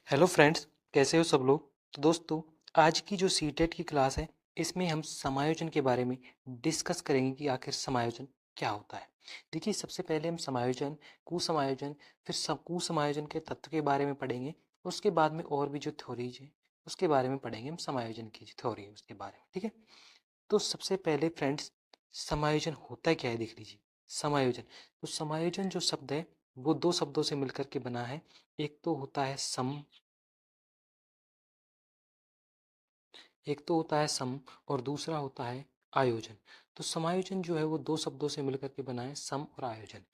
Hello friends, कैसे हो सब लोग। तो दोस्तों, आज की जो सीटेट की क्लास है, इसमें हम समायोजन के बारे में डिस्कस करेंगे कि आखिर समायोजन क्या होता है। देखिए, सबसे पहले हम समायोजन, कुसमायोजन, फिर कुसमायोजन के तत्व के बारे में पढ़ेंगे। उसके बाद में और भी जो थ्योरीज हैं उसके बारे में पढ़ेंगे। हम समायोजन की जो थ्योरी है उसके बारे में, ठीक है। तो सबसे पहले फ्रेंड्स, समायोजन होता क्या है देख लीजिए। समायोजन, तो समायोजन जो शब्द है वो दो शब्दों से मिलकर के बना है। एक तो होता है सम, एक तो होता है सम और दूसरा होता है आयोजन। तो समायोजन जो है वो दो शब्दों से मिलकर के बना है, सम और आयोजन।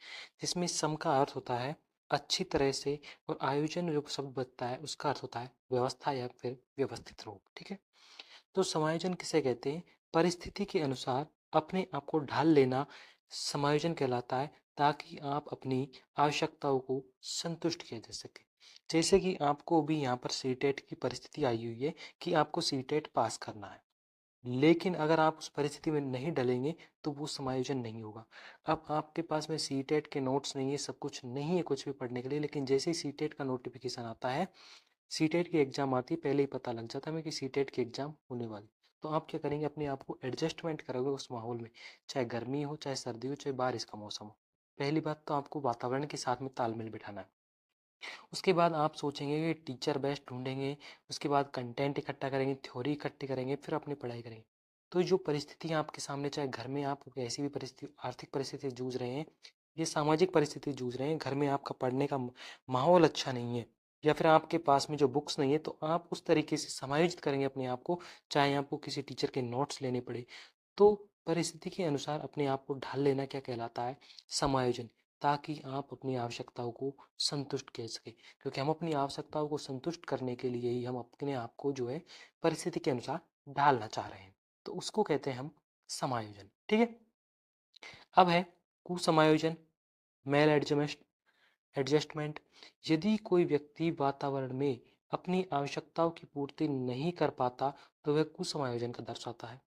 जिसमें सम का अर्थ होता है अच्छी तरह से, और आयोजन जो शब्द बनता है उसका अर्थ होता है व्यवस्था या फिर व्यवस्थित रूप, ठीक है। तो समायोजन किसे कहते हैं? परिस्थिति के अनुसार अपने आप को ढाल लेना समायोजन कहलाता है, ताकि आप अपनी आवश्यकताओं को संतुष्ट किया जा सके। जैसे कि आपको भी यहाँ पर सीटेट की परिस्थिति आई हुई है कि आपको सीटेट पास करना है, लेकिन अगर आप उस परिस्थिति में नहीं डलेंगे तो वो समायोजन नहीं होगा। अब आपके पास में सीटेट के नोट्स नहीं है, सब कुछ नहीं है कुछ भी पढ़ने के लिए, लेकिन जैसे ही सीटेट का नोटिफिकेशन आता है, सीटेट की एग्जाम आती है, पहले ही पता लग जाता है हमें कि सीटेट की एग्जाम होने वाली। तो आप क्या करेंगे, अपने आप को एडजस्टमेंट करोगे उस माहौल में, चाहे गर्मी हो, चाहे सर्दी हो, चाहे बारिश का मौसम हो। पहली बात तो आपको वातावरण के साथ में तालमेल बिठाना है। उसके बाद आप सोचेंगे कि टीचर बेस्ट ढूंढेंगे, उसके बाद कंटेंट इकट्ठा करेंगे, थ्योरी इकट्ठी करेंगे, फिर अपनी पढ़ाई करेंगे। तो जो परिस्थितियाँ आपके सामने, चाहे घर में आप कैसी भी परिस्थिति, आर्थिक परिस्थिति जूझ रहे हैं, ये सामाजिक परिस्थिति जूझ रहे हैं, घर में आपका पढ़ने का माहौल अच्छा नहीं है, या फिर आपके पास में जो बुक्स नहीं है, तो आप उस तरीके से समायोजित करेंगे अपने आप को, चाहे आपको किसी टीचर के नोट्स लेने पड़े। तो परिस्थिति के अनुसार अपने आप को ढाल लेना क्या कहलाता है? समायोजन। ताकि आप अपनी आवश्यकताओं को संतुष्ट कर सके, क्योंकि हम अपनी आवश्यकताओं को संतुष्ट करने के लिए ही हम अपने आप को जो है परिस्थिति के अनुसार ढालना चाह रहे हैं। तो उसको कहते हैं हम समायोजन, ठीक है। अब है कुसमायोजन, मेल एडजस्टमेंट। यदि कोई व्यक्ति वातावरण में अपनी आवश्यकताओं की पूर्ति नहीं कर पाता, तो वह कुसमायोजन का दर्शाता है।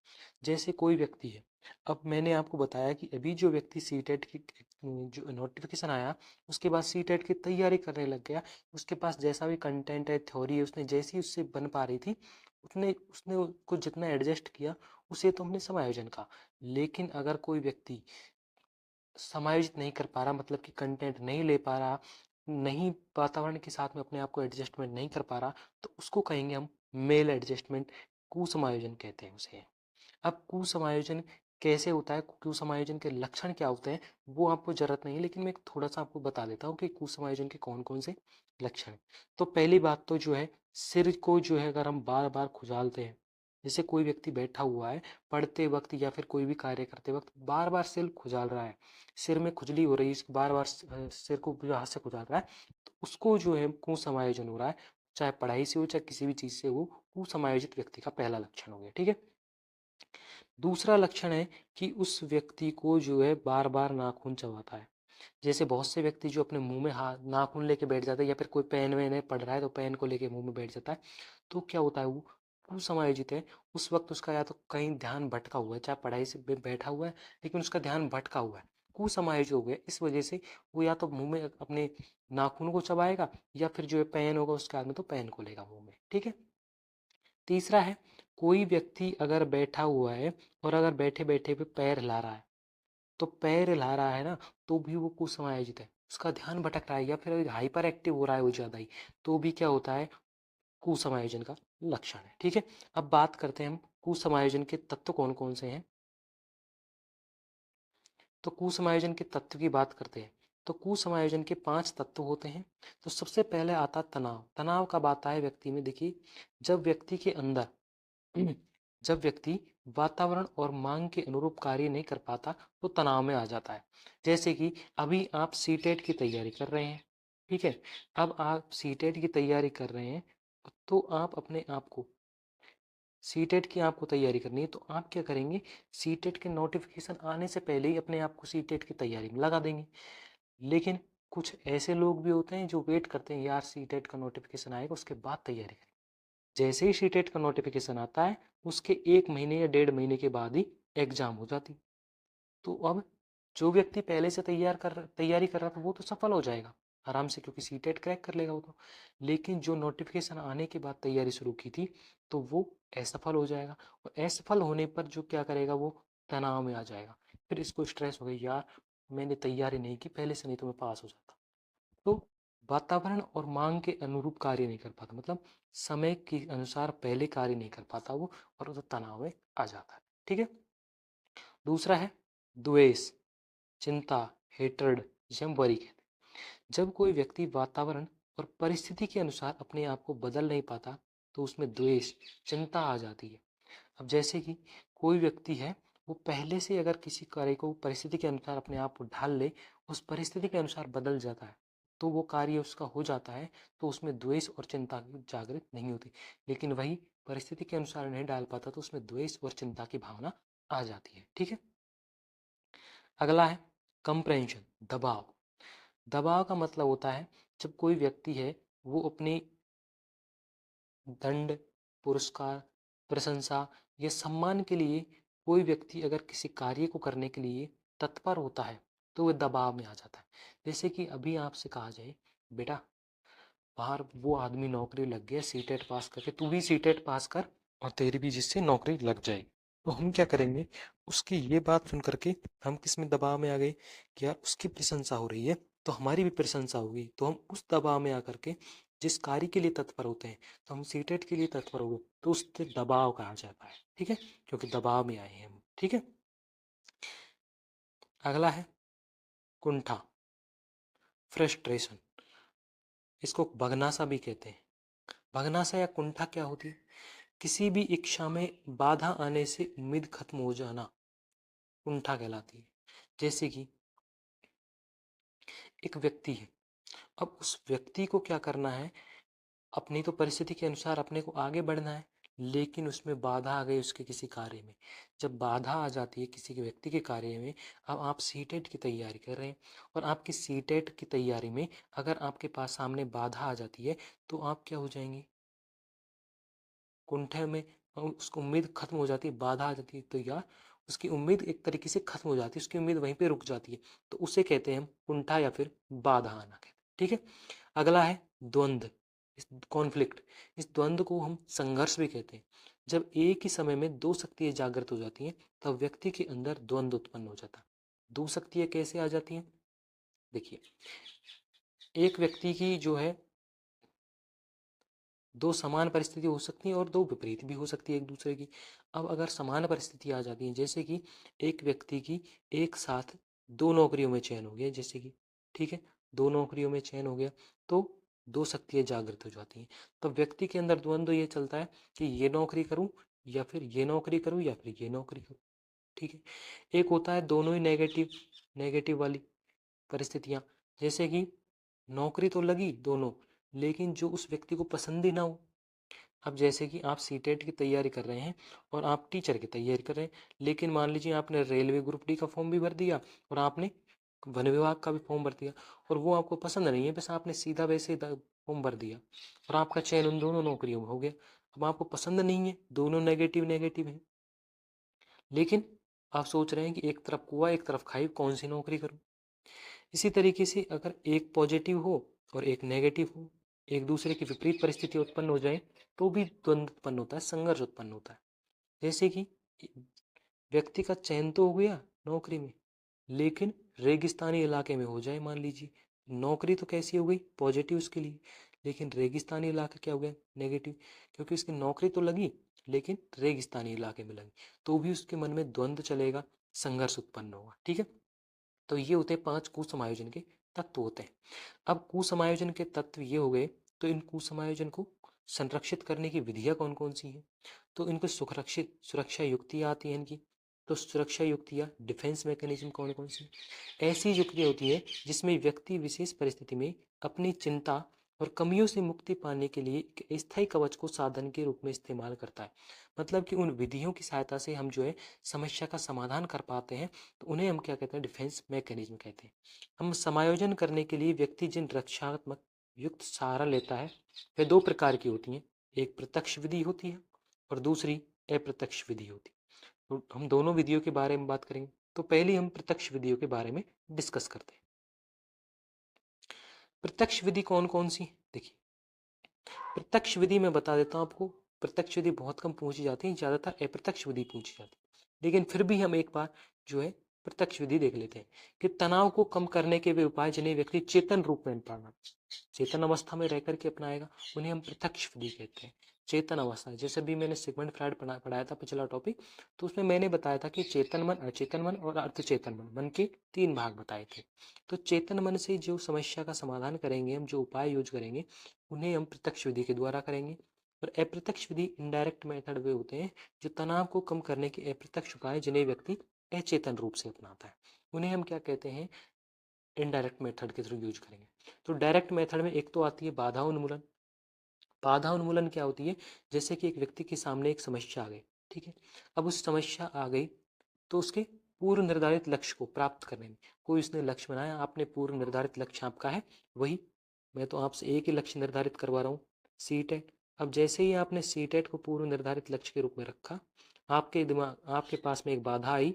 जैसे कोई व्यक्ति है, अब मैंने आपको बताया कि अभी जो व्यक्ति सीटेट की जो नोटिफिकेशन आया, उसके बाद सीटेट की तैयारी करने लग गया, उसके पास जैसा भी कंटेंट है, थ्योरी है, उसने जैसी उससे बन पा रही थी, उसने उसने कुछ जितना एडजस्ट किया, उसे तो हमने समायोजन कहा। लेकिन अगर कोई व्यक्ति समायोजित नहीं कर पा रहा, मतलब कि कंटेंट नहीं ले पा रहा, नहीं वातावरण के साथ में अपने आप को एडजस्टमेंट नहीं कर पा रहा, तो उसको कहेंगे हम मेल एडजस्टमेंट, कुसमायोजन कहते हैं उसे। अब कुसमायोजन कैसे होता है, कुसमायोजन के लक्षण क्या होते हैं, वो आपको जरूरत नहीं है, लेकिन मैं थोड़ा सा आपको बता देता हूँ कि कुसमायोजन के कौन कौन से लक्षण हैं। तो पहली बात तो जो है, सिर को जो है अगर हम बार बार खुजालते हैं, जैसे कोई व्यक्ति बैठा हुआ है पढ़ते वक्त या फिर कोई भी कार्य करते वक्त बार बार सिर खुजाल रहा है, सिर में खुजली हो रही है, बार बार सिर को जो हाथ से खुजाल रहा है, तो उसको जो है कुसमायोजन हो रहा है। चाहे पढ़ाई से हो, चाहे किसी भी चीज से हो, कुसमायोजित व्यक्ति का पहला लक्षण हो गया, ठीक है। दूसरा लक्षण है कि उस व्यक्ति को जो है बार बार नाखून चबाता है। जैसे बहुत से व्यक्ति जो अपने मुंह में हाथ नाखून लेके बैठ जाते हैं, या फिर कोई पेन वेन है पढ़ रहा है तो पेन को लेके मुंह में बैठ जाता है, तो क्या होता है, वो कुसमायोजित है। उस वक्त उसका या तो कहीं ध्यान भटका हुआ है, चाहे पढ़ाई से बैठा हुआ है, लेकिन उसका ध्यान भटका हुआ है, कुसमायोजित हो गया। इस वजह से वो या तो मुंह में अपने नाखून को चबाएगा, या फिर जो है पेन होगा उसके हाथ में तो पेन को लेगा मुंह में, ठीक है। तीसरा है, कोई व्यक्ति अगर बैठा हुआ है और अगर बैठे बैठे पे पैर हिला रहा है, तो पैर हिला रहा है ना, तो भी वो कुसमायोजित है, उसका ध्यान भटक रहा है, या फिर हाइपर एक्टिव हो रहा है वो ज्यादा ही, तो भी क्या होता है, कुसमायोजन का लक्षण है, ठीक है। अब बात करते हैं हम कुसमायोजन के तत्व कौन कौन से हैं। तो कुसमायोजन के तत्व की बात करते हैं, तो कुसमायोजन के 5 तत्व होते हैं। तो सबसे पहले आता तनाव। तनाव कब आता है व्यक्ति में, देखिए, जब व्यक्ति के अंदर जब व्यक्ति वातावरण और मांग के अनुरूप कार्य नहीं कर पाता, तो तनाव में आ जाता है। जैसे कि अभी आप सीटेट की तैयारी कर रहे हैं, ठीक है। अब आप सीटेट की तैयारी कर रहे हैं, तो आप अपने आप को, सीटेट की आपको तैयारी करनी है, तो आप क्या करेंगे, सीटेट के नोटिफिकेशन आने से पहले ही अपने आप को सीटेट की तैयारी में लगा देंगे। लेकिन कुछ ऐसे लोग भी होते हैं जो वेट करते हैं, यार सीटेट का नोटिफिकेशन आएगा उसके बाद तैयारी करें। जैसे ही सीटेट का नोटिफिकेशन आता है, उसके 1 महीने या 1.5 महीने के बाद ही एग्जाम हो जाती। तो अब जो व्यक्ति पहले से तैयारी कर रहा था वो तो सफल हो जाएगा, आराम से, क्योंकि सीटेट क्रैक कर लेगा वो तो। लेकिन जो नोटिफिकेशन आने के बाद तैयारी शुरू की थी तो वो असफल हो जाएगा, और असफल होने पर जो क्या करेगा वो तनाव में आ जाएगा, फिर इसको स्ट्रेस हो गई, यार मैंने तैयारी नहीं की पहले से, नहीं तो मैं पास हो जाता। तो वातावरण और मांग के अनुरूप कार्य नहीं कर पाता, मतलब समय के अनुसार पहले कार्य नहीं कर पाता वो, और उसे तनाव में आ जाता है। ठीक है। दूसरा है द्वेष, चिंता, हेट्रेड, जिसे हम वरी कहते हैं। जब कोई व्यक्ति वातावरण और परिस्थिति के अनुसार अपने आप को बदल नहीं पाता तो उसमें द्वेष, चिंता आ जाती है। अब जैसे कि कोई व्यक्ति है, वो पहले से अगर किसी कार्य को परिस्थिति के अनुसार अपने आप को ढाल ले, उस परिस्थिति के अनुसार बदल जाता है, तो वो कार्य उसका हो जाता है, तो उसमें द्वेष और चिंता की जागृत नहीं होती। लेकिन वही परिस्थिति के अनुसार नहीं डाल पाता तो उसमें द्वेष और चिंता की भावना आ जाती है। ठीक है। अगला है कंप्रेंशन, दबाव। दबाव का मतलब होता है जब कोई व्यक्ति है वो अपनी दंड, पुरस्कार, प्रशंसा या सम्मान के लिए, कोई व्यक्ति अगर किसी कार्य को करने के लिए तत्पर होता है तो वह दबाव में आ जाता है। जैसे कि अभी आपसे कहा जाए, बेटा बाहर वो आदमी नौकरी लग गया सीटेट पास करके, तू भी सीटेट पास कर और तेरी भी जिससे नौकरी लग जाएगी। तो हम क्या करेंगे, उसकी ये बात सुन करके हम किस में दबाव में आ गए कि यार उसकी प्रशंसा हो रही है तो हमारी भी प्रशंसा होगी, तो हम उस दबाव में आकर के जिस कार्य के लिए तत्पर होते हैं, तो हम सीटेट के लिए तत्पर हो गए तो उससे दबाव कहा जाता है। ठीक है, क्योंकि दबाव में आए हैं हम। ठीक है। अगला है कुंठा, फ्रस्ट्रेशन। इसको भगनासा भी कहते हैं। भगनासा या कुंठा क्या होती है, किसी भी इच्छा में बाधा आने से उम्मीद खत्म हो जाना कुंठा कहलाती है। जैसे कि एक व्यक्ति है, अब उस व्यक्ति को क्या करना है, अपनी तो परिस्थिति के अनुसार अपने को आगे बढ़ना है, लेकिन उसमें बाधा आ गई उसके किसी कार्य में। जब बाधा आ जाती है किसी के व्यक्ति के कार्य में, अब आप सीटेट की तैयारी कर रहे हैं और आपकी सीटेट की तैयारी में अगर आपके पास सामने बाधा आ जाती है तो आप क्या हो जाएंगे, कुंठे में, उसको उम्मीद खत्म हो जाती है, बाधा आ जाती है तो यार उसकी उम्मीद एक तरीके से खत्म हो जाती है, उसकी उम्मीद वहीं पे रुक जाती है, तो उसे कहते हैं हम कुंठा या फिर बाधा आना कहते हैं। ठीक है। अगला है द्वंद्व, इस कॉन्फ्लिक्ट। इस द्वंद्व को हम संघर्ष भी कहते हैं। जब एक ही समय में दो शक्तियां जागृत हो जाती हैं तब व्यक्ति के अंदर द्वंद्व उत्पन्न हो जाता है। दो शक्तियां कैसे आ जाती हैं, देखिए, एक व्यक्ति की जो है दो समान परिस्थिति हो सकती है और दो विपरीत भी हो सकती है एक दूसरे की। अब अगर समान परिस्थिति आ जाती है, जैसे कि एक व्यक्ति की एक साथ दो नौकरियों में चयन हो गया, जैसे कि, ठीक है, दो नौकरियों में चयन हो गया तो दो शक्तियां जागृत हो जाती हैं। तो व्यक्ति के अंदर द्वंद्व ये चलता है कि ये नौकरी करूं या फिर ये नौकरी करूं या फिर ये नौकरी करूं। ठीक है। एक होता है दोनों ही नेगेटिव, नेगेटिव वाली परिस्थितियां, जैसे कि नौकरी तो लगी दोनों, लेकिन जो उस व्यक्ति को पसंद ही ना हो। अब जैसे कि आप सीटेट की तैयारी कर रहे हैं और आप टीचर की तैयारी कर रहे हैं, लेकिन मान लीजिए आपने रेलवे ग्रुप डी का फॉर्म भी भर दिया और आपने वन विभाग का भी फॉर्म भर दिया और वो आपको पसंद नहीं है, बस आपने सीधा वैसे फॉर्म भर दिया और आपका चयन उन दोनों नौकरियों में हो गया। अब आपको पसंद नहीं है, दोनों नेगेटिव नेगेटिव है, लेकिन आप सोच रहे हैं कि एक तरफ कुआ एक तरफ खाई, कौन सी नौकरी करूं। इसी तरीके से अगर एक पॉजिटिव हो और एक नेगेटिव हो, एक दूसरे की विपरीत परिस्थिति उत्पन्न हो जाए तो भी द्वंद्व उत्पन्न होता है, संघर्ष उत्पन्न होता है। जैसे कि व्यक्ति का चयन तो हो गया नौकरी में, लेकिन रेगिस्तानी इलाके में हो जाए, मान लीजिए नौकरी तो कैसी हो गई पॉजिटिव उसके लिए, लेकिन रेगिस्तानी इलाका क्या हो गया नेगेटिव, क्योंकि उसकी नौकरी तो लगी लेकिन रेगिस्तानी इलाके में लगी, तो भी उसके मन में द्वंद्व चलेगा, संघर्ष उत्पन्न होगा। ठीक है। तो ये होते हैं 5 कुसमायोजन के तत्व होते हैं। अब कुसमायोजन के तत्व ये हो गए, तो इन कुसमायोजन को संरक्षित करने की विधियां कौन कौन सी हैं, तो इनको सुरक्षित सुरक्षा युक्तियां आती हैं इनकी। तो सुरक्षा युक्तियां, डिफेंस मैकेनिज्म कौन कौन सी, ऐसी युक्तियां होती है जिसमें व्यक्ति विशेष परिस्थिति में अपनी चिंता और कमियों से मुक्ति पाने के लिए एक स्थायी कवच को साधन के रूप में इस्तेमाल करता है। मतलब कि उन विधियों की सहायता से हम जो है समस्या का समाधान कर पाते हैं, तो उन्हें हम क्या कहते हैं, डिफेंस मैकेनिज्म कहते हैं। हम समायोजन करने के लिए व्यक्ति जिन रक्षात्मक युक्त सहारा लेता है वे दो प्रकार की होती हैं, एक प्रत्यक्ष विधि होती है और दूसरी अप्रत्यक्ष विधि होती है। तो हम दोनों विधियों के बारे में बात करेंगे। तो पहले हम प्रत्यक्ष विधियों के बारे में डिस्कस करते हैं। प्रत्यक्ष विधि कौन कौन सी? देखिए, प्रत्यक्ष विधि मैं बता देता हूँ आपको। प्रत्यक्ष विधि बहुत कम पूछी जाती है, ज़्यादातर अप्रत्यक्ष विधि पूछी जाती है। लेकिन फिर भी हम एक बार जो है प्रत्यक्ष विधि देख लेते हैं कि तनाव को कम करने के वे उपाय जिन्हें व्यक्ति चेतन रूप में अपनाना, चेतन अवस्था में रह करके अपनाएगा, उन्हें हम प्रत्यक्ष विधि कहते हैं। चेतन अवस्था, जैसे भी मैंने सिगमंड फ्रायड पढ़ाया था पिछला टॉपिक, तो उसमें मैंने बताया था कि चेतन मन, अचेतन मन और अर्धचेतन मन के 3 भाग बताए थे। तो चेतन मन से जो समस्या का समाधान करेंगे, हम जो उपाय यूज करेंगे, उन्हें हम प्रत्यक्ष विधि के द्वारा करेंगे। और अप्रत्यक्ष विधि इनडायरेक्ट मेथड वे होते हैं जो तनाव को कम करने के अप्रत्यक्ष उपाय जिन्हें व्यक्ति अचेतन रूप से अपनाता है, उन्हें हम क्या कहते हैं? इनडायरेक्ट मेथड के थ्रू यूज करेंगे। तो डायरेक्ट मेथड में एक तो आती है बाधा उन्मूलन। बाधा उन्मूलन क्या होती है? जैसे कि एक व्यक्ति के सामने एक समस्या आ गई, ठीक है, अब उस समस्या आ गई तो उसके पूर्व निर्धारित लक्ष्य को प्राप्त करने में, कोई उसने लक्ष्य बनाया, आपने पूर्व निर्धारित लक्ष्य आपका है वही, मैं तो आपसे एक ही लक्ष्य निर्धारित करवा रहा हूँ, सी टेट। अब जैसे ही आपने सी टेट को पूर्व निर्धारित लक्ष्य के रूप में रखा, आपके पास में एक बाधा आई,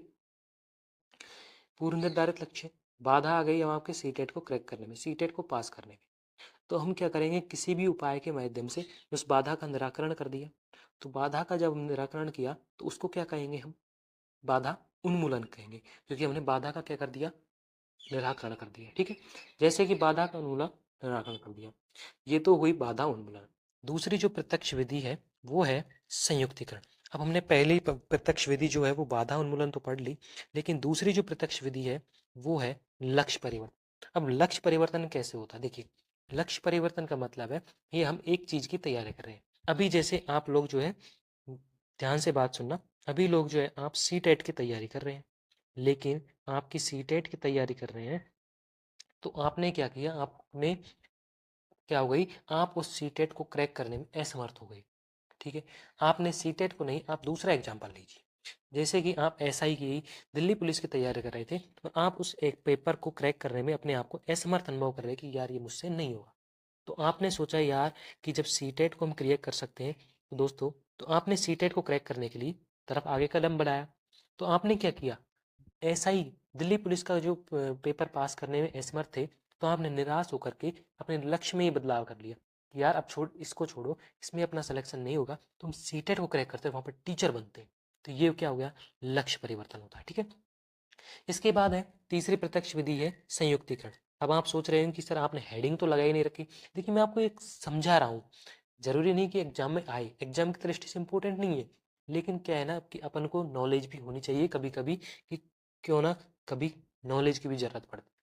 पूर्व निर्धारित लक्ष्य, बाधा आ गई अब आपके सी टेट को क्रैक करने में, सी टेट को पास करने में। तो हम क्या करेंगे? किसी भी उपाय के माध्यम से उस बाधा का निराकरण कर दिया। तो बाधा का जब निराकरण किया तो उसको क्या कहेंगे? हम बाधा उन्मूलन कहेंगे, क्योंकि हमने बाधा का क्या कर दिया? निराकरण कर दिया, ठीक है। जैसे कि बाधा का उन्मूलन, निराकरण कर दिया, ये तो हुई बाधा उन्मूलन। दूसरी जो प्रत्यक्ष विधि है वो है संयुक्तिकरण। अब हमने पहली प्रत्यक्ष विधि जो है वो बाधा उन्मूलन तो पढ़ ली, लेकिन दूसरी जो प्रत्यक्ष विधि है वो है लक्ष्य परिवर्तन। अब लक्ष्य परिवर्तन कैसे होता है? देखिए, लक्ष्य परिवर्तन का मतलब है ये हम एक चीज की तैयारी कर रहे हैं। अभी जैसे आप लोग जो है, ध्यान से बात सुनना, अभी लोग जो है आप सी टेट की तैयारी कर रहे हैं, लेकिन आपकी सी टेट की तैयारी कर रहे हैं तो आपने क्या किया? आपने क्या हो गई? आप उस सी टेट को क्रैक करने में असमर्थ हो गई, ठीक है। आपने सी टेट को नहीं, आप दूसरा एग्जाम्पल लीजिए। जैसे कि आप एसआई की, दिल्ली पुलिस की तैयारी कर रहे थे और आप उस एक पेपर को क्रैक करने में अपने आप को असमर्थ अनुभव कर रहे हैं कि यार ये मुझसे नहीं होगा। तो आपने सोचा यार कि जब सी टेट को हम क्लियर कर सकते हैं तो दोस्तों, तो आपने सी टेट को क्रैक करने के लिए तरफ आगे कदम बढ़ाया। तो आपने क्या किया? एसआई, दिल्ली पुलिस का जो पेपर पास करने में असमर्थ थे, तो आपने निराश होकर के अपने लक्ष्य में ही बदलाव कर लिया कि यार अब छोड़, इसको छोड़ो, इसमें अपना सिलेक्शन नहीं होगा, तुम सीटेट को क्रैक करते वहां पर टीचर बनते हैं। तो ये क्या हो गया? लक्ष्य परिवर्तन होता है, ठीक है। इसके बाद है तीसरी प्रत्यक्ष विधि है संयुक्तिकरण। अब आप सोच रहे हैं कि सर आपने हेडिंग तो लगाई नहीं रखी। देखिए, मैं आपको एक समझा रहा हूँ, जरूरी नहीं कि एग्जाम में आए, एग्जाम की दृष्टि से इंपॉर्टेंट नहीं है, लेकिन क्या है ना कि अपन को नॉलेज भी होनी चाहिए कभी कभी, कि क्यों ना कभी नॉलेज की भी जरूरत पड़ती है।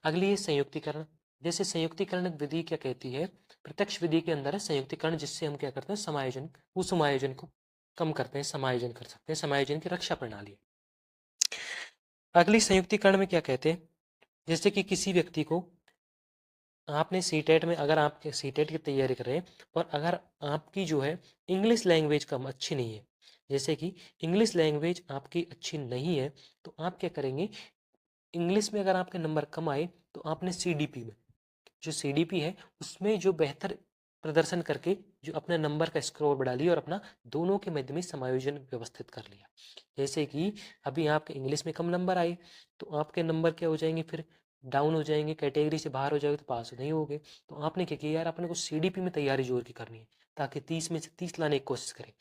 अगली है संयुक्तिकरण। जैसे संयुक्तिकरण विधि क्या कहती है? प्रत्यक्ष विधि के अंदर है संयुक्तिकरण, जिससे हम क्या करते हैं? समायोजन, उस समायोजन को कम करते हैं, समायोजन कर सकते हैं, समायोजन की रक्षा प्रणाली है। अगली संयुक्तिकरण में क्या कहते हैं? जैसे कि किसी व्यक्ति को, आपने सी टेट में, अगर आप सी टेट की तैयारी कर रहे हैं और अगर आपकी जो है इंग्लिश लैंग्वेज कम अच्छी नहीं है, जैसे कि इंग्लिश लैंग्वेज आपकी अच्छी नहीं है, तो आप क्या करेंगे? इंग्लिश में अगर आपके नंबर कम आए तो आपने सीडीपी में, जो सीडीपी है उसमें जो बेहतर प्रदर्शन करके जो अपने नंबर का स्कोर बढ़ा लिया और अपना दोनों के मध्य में समायोजन व्यवस्थित कर लिया। जैसे कि अभी आपके इंग्लिश में कम नंबर आए तो आपके नंबर क्या हो जाएंगे? फिर डाउन हो जाएंगे, कैटेगरी से बाहर हो जाएगा, तो पास नहीं होगे। तो आपने क्या किया? यार अपने को सीडीपी में तैयारी जोर की करनी है, ताकि 30 में से 30 लाने की कोशिश करें।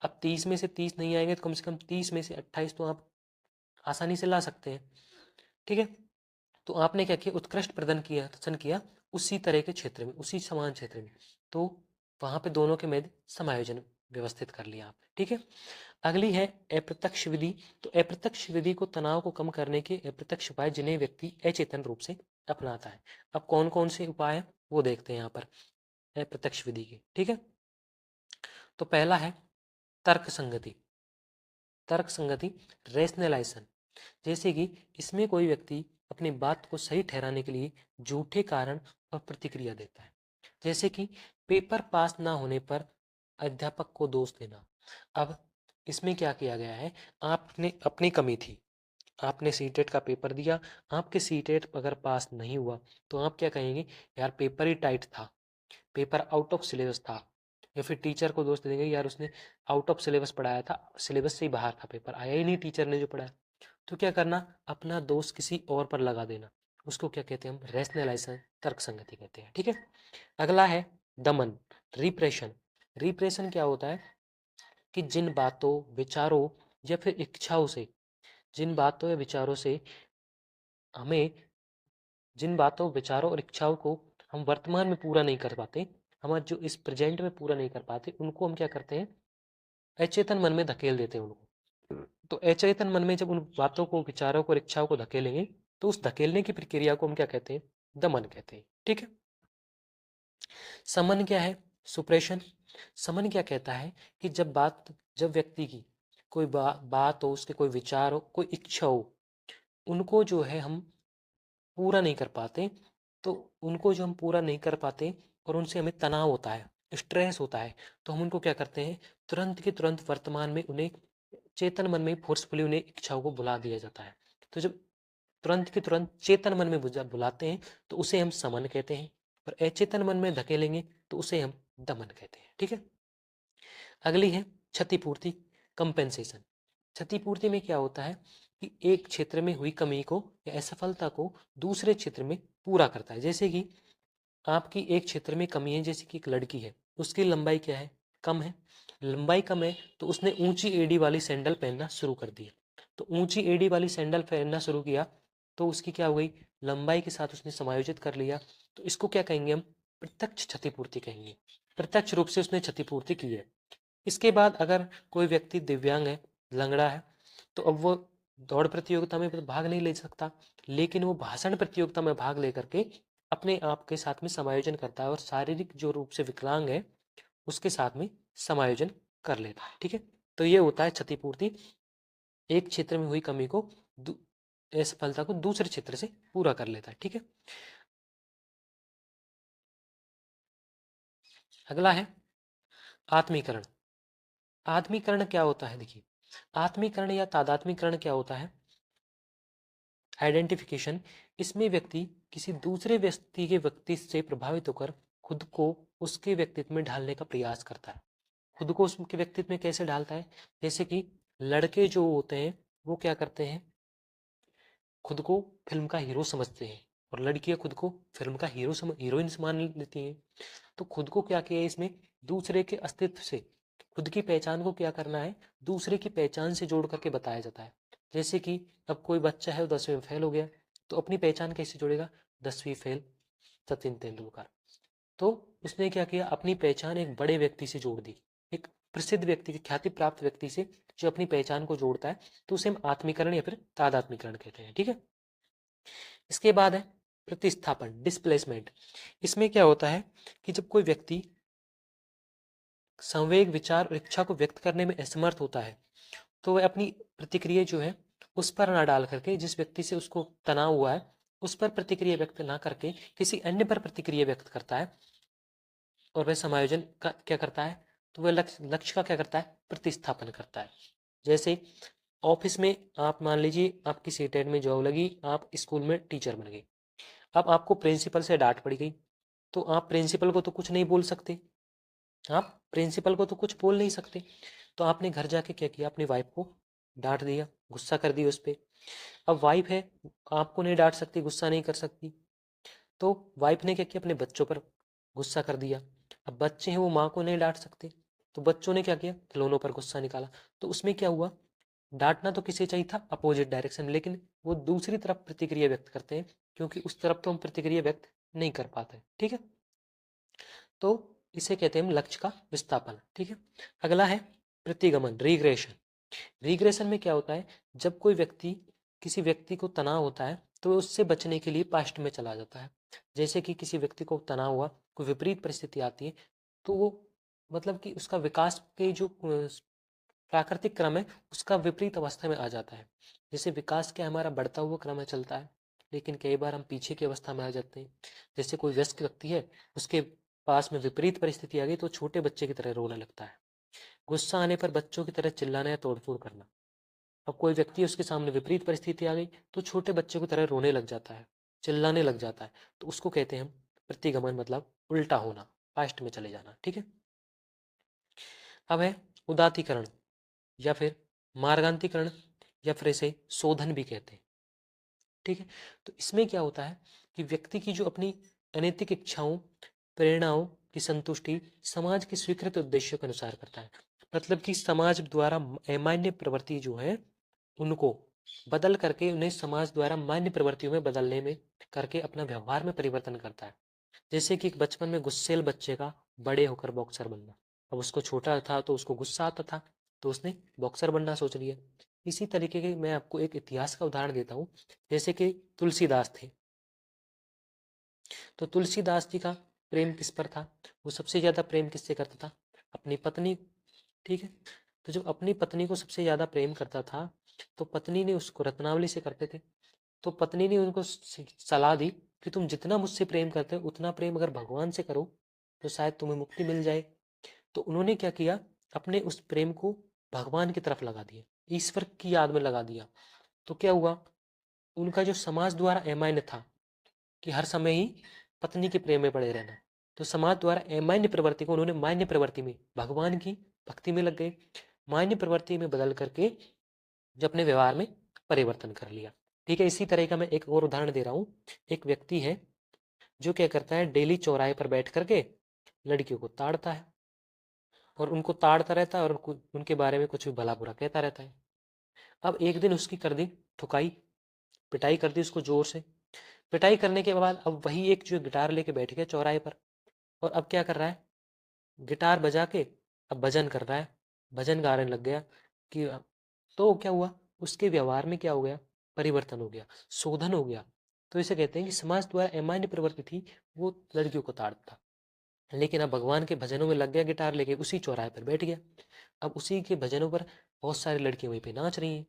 अब 30 में से 30 नहीं आएंगे तो कम से कम 30 में से 28 तो आप आसानी से ला सकते हैं, ठीक है। तो आपने क्या किया? उत्कृष्ट प्रदर्शन किया उसी तरह के क्षेत्र में, उसी समान क्षेत्र में, तो वहां पे दोनों के मध्य समायोजन व्यवस्थित कर लिया आपने, ठीक है। अगली है अप्रत्यक्ष विधि। तो अप्रत्यक्ष विधि को तनाव को कम करने के अप्रत्यक्ष उपाय जिन्हें व्यक्ति अचेतन रूप से अपनाता है। अब कौन कौन से उपाय हैं वो देखते हैं यहाँ पर अप्रत्यक्ष विधि के, ठीक है। तो पहला है तर्क संगति। तर्क संगति, रेशनलाइजेशन। जैसे कि इसमें कोई व्यक्ति अपनी बात को सही ठहराने के लिए झूठे कारण और प्रतिक्रिया देता है। जैसे कि पेपर पास ना होने पर अध्यापक को दोष देना। अब इसमें क्या किया गया है? आपने अपनी कमी थी, आपने सीटेट का पेपर दिया, आपके सीटेट अगर पास नहीं हुआ तो आप क्या कहेंगे? यार पेपर ही टाइट था, पेपर आउट ऑफ सिलेबस था, या फिर टीचर को दोष दे देंगे यार उसने आउट ऑफ सिलेबस पढ़ाया था, सिलेबस से ही बाहर था, पेपर आया ही नहीं टीचर ने जो पढ़ाया। तो क्या करना? अपना दोष किसी और पर लगा देना, उसको क्या कहते हैं हम? रैशनलाइजेशन, तर्क संगति कहते हैं। ठीक है। अगला है दमन, रिप्रेशन। रिप्रेशन क्या होता है कि जिन बातों, विचारों या फिर इच्छाओं से, जिन बातों या विचारों से हमें, जिन बातों, विचारों और इच्छाओं को हम वर्तमान में पूरा नहीं कर पाते, हमारे जो इस प्रेजेंट में पूरा नहीं कर पाते, उनको हम क्या करते हैं? अचेतन मन में धकेल देते हैं उनको। तो अचेतन मन में जब उन बातों को, विचारों को और इच्छाओं को धकेलेंगे, तो उस धकेलने की प्रक्रिया को हम क्या कहते हैं? दमन कहते हैं। ठीक है। समन क्या है? सुप्रेशन। समन क्या कहता है कि जब व्यक्ति की कोई बात हो, उसके कोई विचार हो, कोई इच्छा हो, उनको जो है हम पूरा नहीं कर पाते, तो उनको जो हम पूरा नहीं कर पाते और उनसे हमें तनाव होता है, स्ट्रेस होता है, तो हम उनको क्या करते हैं? तुरंत के तुरंत वर्तमान में उन्हें चेतन मन में फोर्सफुली उन्हें इच्छाओं को भुला दिया जाता है। तो जब तुरंत के तुरंत चेतन मन में बुलाते हैं तो उसे हम समन कहते हैं, और अचेतन मन में धकेलेंगे तो उसे हम दमन कहते हैं। ठीक है। अगली है क्षतिपूर्ति, कंपेंसेशन। क्षतिपूर्ति में क्या होता है कि एक क्षेत्र में हुई कमी को या असफलता को दूसरे क्षेत्र में पूरा करता है। जैसे कि आपकी एक क्षेत्र में कमी है, जैसे कि एक लड़की है, उसकी लंबाई क्या है? कम है। लंबाई कम है तो उसने ऊंची एड़ी वाली सैंडल पहनना शुरू कर दिया। तो ऊंची एड़ी वाली सैंडल पहनना शुरू किया तो उसकी क्या हो गई? लंबाई के साथ उसने समायोजित कर लिया। तो इसको क्या कहेंगे हम? प्रत्यक्ष क्षतिपूर्ति कहेंगे। प्रत्यक्ष रूप से उसने क्षतिपूर्ति की है। इसके बाद अगर कोई व्यक्ति दिव्यांग है, लंगड़ा है, तो अब वो दौड़ प्रतियोगिता में तो भाग नहीं ले सकता, लेकिन वो भाषण प्रतियोगिता में भाग लेकर के अपने आप के साथ में समायोजन करता है और शारीरिक जो रूप से विकलांग है उसके साथ में समायोजन कर लेता है। ठीक है। तो ये होता है क्षतिपूर्ति, एक क्षेत्र में हुई कमी को, असफलता को दूसरे क्षेत्र से पूरा कर लेता है। ठीक है। अगला है आत्मीकरण। आत्मीकरण क्या होता है? देखिए, आत्मीकरण या तादात्मीकरण क्या होता है? आइडेंटिफिकेशन। इसमें व्यक्ति किसी दूसरे व्यक्ति के व्यक्ति से प्रभावित होकर खुद को उसके व्यक्तित्व में ढालने का प्रयास करता है। खुद को उसके व्यक्तित्व में कैसे ढालता है? जैसे कि लड़के जो होते हैं वो क्या करते हैं? खुद को फिल्म का हीरो समझते हैं, और लड़कियां खुद को फिल्म का हीरोइन मान लेती हैं। तो खुद को क्या किया है इसमें? दूसरे के अस्तित्व से, खुद की पहचान को क्या करना है? दूसरे की पहचान से जोड़ करके बताया जाता है। जैसे कि अब कोई बच्चा है वो 10वीं में फेल हो गया, तो अपनी पहचान कैसे जोड़ेगा? 10वीं फेल सचिन तेंदुलकर। तो उसने क्या किया? अपनी पहचान एक बड़े व्यक्ति से जोड़ दी, एक प्रसिद्ध व्यक्ति, ख्याति प्राप्त व्यक्ति से जो अपनी पहचान को जोड़ता है, तो उसे हम आत्मीकरण या फिर तादात्मीकरण कहते हैं। ठीक है। इसके बाद है प्रतिस्थापन, डिस्प्लेसमेंट। इसमें क्या होता है कि जब कोई व्यक्ति संवेग, विचार और इच्छा को व्यक्त करने में असमर्थ होता है, तो वह अपनी प्रतिक्रिया जो है उस पर ना डाल करके, जिस व्यक्ति से उसको तनाव हुआ है उस पर प्रतिक्रिया व्यक्त ना करके किसी अन्य पर प्रतिक्रिया व्यक्त करता है, और वह समायोजन का क्या करता है? तो वह लक्ष्य का क्या करता है? प्रतिस्थापन करता है। जैसे ऑफिस में आप मान लीजिए आपकी सीटेट में जॉब लगी, आप स्कूल में टीचर बन गए। अब आपको प्रिंसिपल से डांट पड़ी गई, तो आप प्रिंसिपल को तो कुछ नहीं बोल सकते, आप प्रिंसिपल को तो कुछ बोल नहीं सकते। तो आपने घर जाके क्या किया? अपनी वाइफ को डांट दिया, गुस्सा कर दिया उस पर। अब वाइफ है, आपको नहीं डांट सकती, गुस्सा नहीं कर सकती, तो वाइफ ने क्या किया? अपने बच्चों पर गुस्सा कर दिया। अब बच्चे हैं, वो माँ को नहीं डांट सकते, तो बच्चों ने क्या किया? खिलौनों पर गुस्सा निकाला। तो उसमें क्या हुआ? डांटना तो किसे चाहिए था? अपोजिट डायरेक्शन, लेकिन वो दूसरी तरफ प्रतिक्रिया व्यक्त करते हैं, क्योंकि उस तरफ तो हम प्रतिक्रिया व्यक्त नहीं कर पाते। ठीक है। तो इसे कहते हैं हम लक्ष्य का विस्थापन। ठीक है। अगला है प्रतिगमन, रीग्रेशन। रीग्रेशन में क्या होता है? जब कोई व्यक्ति, किसी व्यक्ति को तनाव होता है तो वह उससे बचने के लिए पास्ट में चला जाता है। जैसे कि किसी व्यक्ति को तनाव हुआ, कोई विपरीत परिस्थिति आती है, तो वो मतलब कि उसका विकास के जो प्राकृतिक क्रम है उसका विपरीत अवस्था में आ जाता है। जैसे विकास क्या हमारा बढ़ता हुआ क्रम है, चलता है, लेकिन कई बार हम पीछे की अवस्था में आ जाते हैं। जैसे कोई वयस्क व्यक्ति है, उसके पास में विपरीत परिस्थिति आ गई तो छोटे बच्चे की तरह रोने लगता है। गुस्सा आने पर बच्चों की तरह चिल्लाना या तोड़फोड़ करना। अब कोई व्यक्ति, उसके सामने विपरीत परिस्थिति आ गई तो छोटे बच्चों की तरह रोने लग जाता है, चिल्लाने लग जाता है। तो उसको कहते हैं हम प्रतिगमन, मतलब उल्टा होना, पास्ट में चले जाना। ठीक है। अब है उदातीकरण या फिर मार्गांतीकरण, या फिर इसे शोधन भी कहते हैं। ठीक है। तो इसमें क्या होता है कि व्यक्ति की जो अपनी अनैतिक इच्छाओं, प्रेरणाओं की संतुष्टि समाज के स्वीकृत उद्देश्यों के अनुसार करता है। मतलब कि समाज द्वारा अमान्य प्रवृत्ति जो है उनको बदल करके उन्हें समाज द्वारा मान्य प्रवृत्तियों में बदलने में करके अपना व्यवहार में परिवर्तन करता है। जैसे कि एक बचपन में गुस्सैल बच्चे का बड़े होकर बॉक्सर बनना। अब उसको छोटा था तो उसको गुस्सा आता था, तो उसने बॉक्सर बनना सोच लिया। इसी तरीके के मैं आपको एक इतिहास का उदाहरण देता हूँ। जैसे कि तुलसीदास थे, तो तुलसीदास जी का प्रेम किस पर था? वो सबसे ज्यादा प्रेम किससे करता था? अपनी पत्नी। ठीक है। तो जब अपनी पत्नी को सबसे ज्यादा प्रेम करता था, तो पत्नी ने उसको रत्नावली से करते थे, तो पत्नी ने उनको सलाह दी कि तुम जितना मुझसे प्रेम करते हो उतना प्रेम अगर भगवान से करो तो शायद तुम्हें मुक्ति मिल जाए। तो उन्होंने क्या किया, अपने उस प्रेम को भगवान की तरफ लगा दिया, ईश्वर की याद में लगा दिया। तो क्या हुआ, उनका जो समाज द्वारा अमान्य था कि हर समय ही पत्नी के प्रेम में पड़े रहना, तो समाज द्वारा अमान्य प्रवृत्ति को उन्होंने मान्य प्रवृत्ति में, भगवान की भक्ति में लग गए, मान्य प्रवृत्ति में बदल करके जो अपने व्यवहार में परिवर्तन कर लिया। ठीक है। इसी तरह का मैं एक और उदाहरण दे रहा हूँ। एक व्यक्ति है जो क्या करता है, डेली चौराहे पर बैठ करके लड़कियों को ताड़ता है और उनको ताड़ता रहता है और उनके बारे में कुछ भी भला बुरा कहता रहता है। अब एक दिन उसकी कर दी ठुकाई, पिटाई कर दी उसको जोर से। पिटाई करने के बाद अब वही एक जो गिटार लेके बैठ गया चौराहे पर, और अब क्या कर रहा है, गिटार बजा के अब भजन कर रहा है, भजन गाने लग गया कि तो क्या हुआ, उसके व्यवहार में क्या हो गया, परिवर्तन हो गया, शोधन हो गया। तो इसे कहते हैं कि समाज द्वारा अमान्य प्रवृत्ति थी, वो लड़कियों को ताड़ता, लेकिन अब भगवान के भजनों में लग गया, गिटार लेके उसी चौराहे पर बैठ गया। अब उसी के भजनों पर बहुत सारी लड़कियां वहीं पे नाच रही हैं।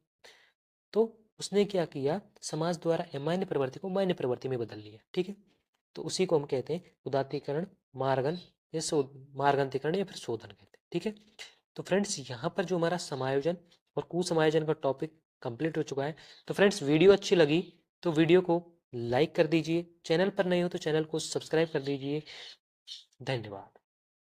तो उसने क्या किया, समाज द्वारा अमान्य प्रवृत्ति को मान्य प्रवृत्ति में बदल लिया। ठीक है। तो उसी को हम कहते हैं उदात्तीकरण, मार्गन या मार्गंतीकरण या फिर शोधन कहते हैं। ठीक है। तो फ्रेंड्स यहाँ पर जो हमारा समायोजन और कुसमायोजन का टॉपिक कंप्लीट हो चुका है। तो फ्रेंड्स वीडियो अच्छी लगी तो वीडियो को लाइक कर दीजिए, चैनल पर नए हो तो चैनल को सब्सक्राइब कर दीजिए। धन्यवाद।